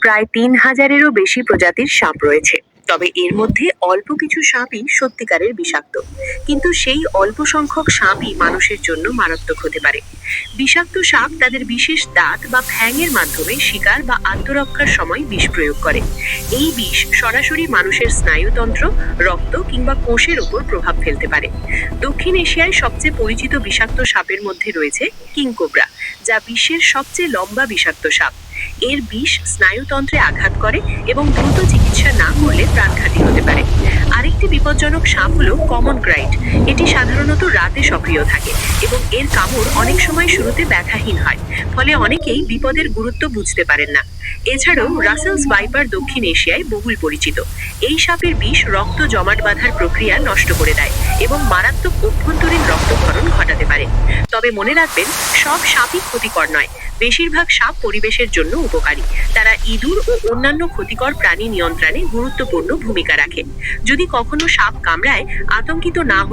প্রায় ৩,০০০-এরও বেশি প্রজাতির সাপ রয়েছে। তবে এর মধ্যে অল্প কিছু সাপই সত্যিকারের বিষাক্ত। কিন্তু সেই অল্প সংখ্যক সাপই মানুষের জন্য মারাত্মক হতে পারে। বিষাক্ত সাপ তাদের বিশেষ দাঁত বা ফ্যাঙের মাধ্যমে শিকার বা আত্মরক্ষার সময় বিষ প্রয়োগ করে। এই বিষ সরাসরি মানুষের স্নায়ুতন্ত্র, রক্ত কিংবা কোষের উপর প্রভাব ফেলতে পারে। দক্ষিণ এশিয়ায় সবচেয়ে পরিচিত বিষাক্ত সাপের মধ্যে রয়েছে কিংকোবরা, যা বিশ্বের সবচেয়ে লম্বা বিষাক্ত সাপ। এর বিষ স্নায়ুতন্ত্রে আঘাত করে এবং দ্রুত চিকিৎসা না করলে প্রাণঘাতী হতে পারে। আরেকটি বিপজ্জনক সাপ হলো কমন ক্রাইট। এটি সাধারণত রাতে সক্রিয় থাকে এবং এর কামড় অনেক সময় শুরুতে ব্যথাহীন হয়, ফলে অনেকেই বিপদের গুরুত্ব বুঝতে পারেন না। এছাড়াও রাসেলস ভাইপার দক্ষিণ এশিয়ায় বহুল পরিচিত। এই সাপের বিষ রক্ত জমাট বাঁধার প্রক্রিয়া নষ্ট করে দেয় এবং মারাত্মক অভ্যন্তরীণ রক্তক্ষরণ ঘটাতে পারে। তবে মনে রাখবেন, সব সাপই ক্ষতিকর নয়। বেশিরভাগ সাপ পরিবেশের জন্য উপকারী। তারা ইঁদুর ও অন্যান্য ক্ষতিকর প্রাণী নিয়ন্ত্রণে গুরুত্বপূর্ণ ভূমিকা রাখে। যদি কখনো সাপ কামড়ায়, আতঙ্কিত না হয়ে